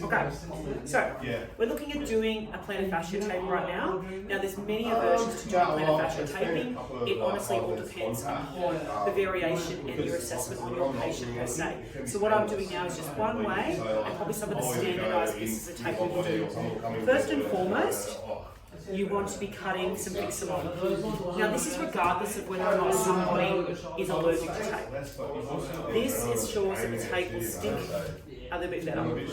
Okay, so we're looking at doing a plantar fascia tape right now. Now there's many versions to doing plantar fascia taping. It honestly all depends upon the variation and your assessment on your patient per se. So what I'm doing now is just one way and probably some of the standardised pieces of tape we can do. First and foremost, you want to be cutting some fixable. Now this is regardless of whether or not somebody is allergic to tape. This ensures that the tape will stick a little bit better.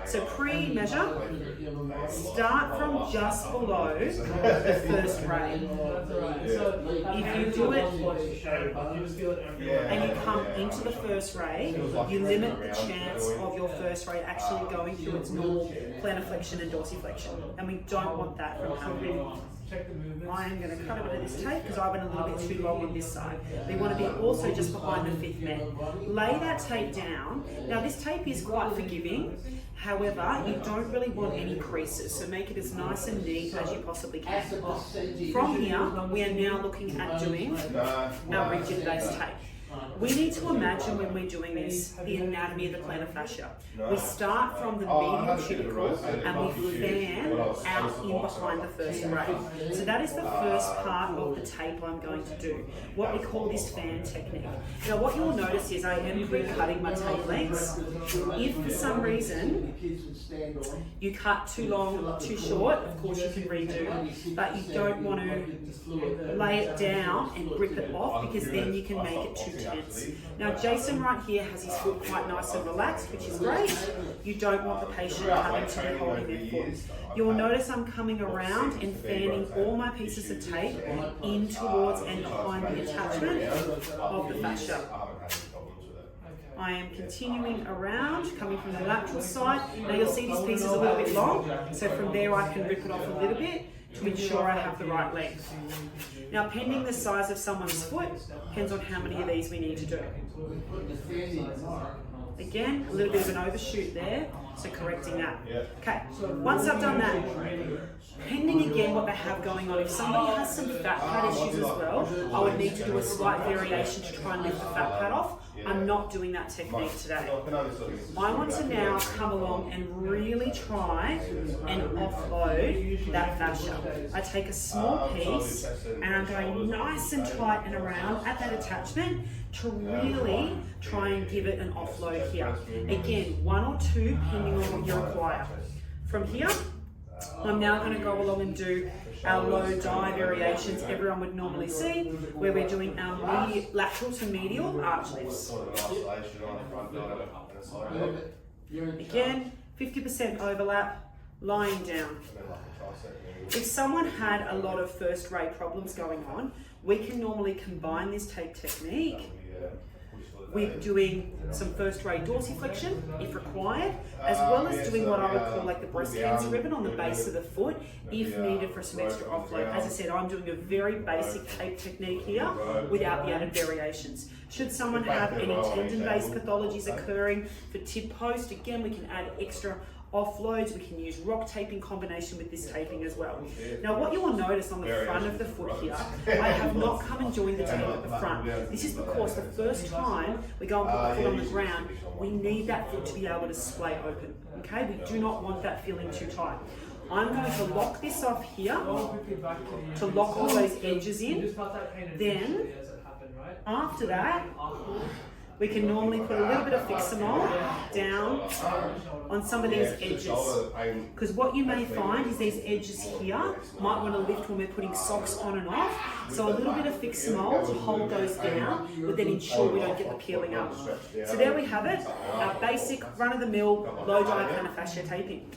So pre-measure, start from just below the first ray. If you do it and you come into the first ray, you limit the chance of your first ray actually going through its normal plantar flexion and dorsiflexion, and we don't want that from happening. I am going to cut a bit of this tape because I went a little bit too long on this side. We want to be also just behind the fifth med. Lay that tape down. Now this tape is quite forgiving, however you don't really want any creases, so make it as nice and neat as you possibly can. From here we are now looking at doing our rigid base tape. We need to imagine when we're doing this, the anatomy of the plantar fascia. We start from the medial tubercle and we fan out in behind the first ray. So that is the first part of the tape I'm going to do, what we call this fan technique. Now what you'll notice is I am pre-cutting my tape lengths. If for some reason you cut too long, too short, of course you can redo, but you don't want to lay it down and rip it off because then you can make it too tense. Now Jason right here has his foot quite nice and relaxed, which is great. You don't want the patient having to be holding their foot. You'll notice I'm coming around and fanning all my pieces of tape in towards and behind the attachment of the fascia. I am continuing around, coming from the lateral side. Now you'll see these pieces a little bit long, so from there I can rip it off a little bit to ensure I have the right length. Now pending the size of someone's foot, depends on how many of these we need to do. Again, a little bit of an overshoot there, so correcting that. Okay, once I've done that, pending again what they have going on, if somebody has some fat pad issues as well, I would need to do a slight variation to try and lift the fat pad off. I'm not doing that technique today. I want to now come along and really try and offload that fascia. I take a small piece and I'm going nice and tight and around at that attachment to really try and give it an offload here. Again, one or two depending on what you require. From here, I'm now going to go along and do our low die variations everyone would normally see, where we're doing our lateral to medial arch lifts. Again, 50% overlap, lying down. If someone had a lot of first rate problems going on, we can normally combine this tape technique with doing some first rate dorsiflexion if required, as well as doing what I would call like the breast cancer ribbon on the base of the foot if needed for some extra offload. As I said, I'm doing a very basic tape technique here without the added variations. Should someone have any tendon-based pathologies occurring for tib post, again we can add extra offloads. We can use rock tape in combination with this taping as well. Now what you will notice on the front of the foot here, I have not come and joined the tape at the front. This is because the first time we go and put the foot on the ground, we need that foot to be able to splay open. Okay, we do not want that feeling too tight. I'm going to lock this off here to lock all those edges in. Then after that, we can normally put a little bit of Fixamol down on some of these edges. Because what you may find is these edges here might want to lift when we're putting socks on and off. So a little bit of Fixamol to hold those down, but then ensure we don't get the peeling up. So there we have it, our basic run-of-the-mill low dye plantar fascia taping.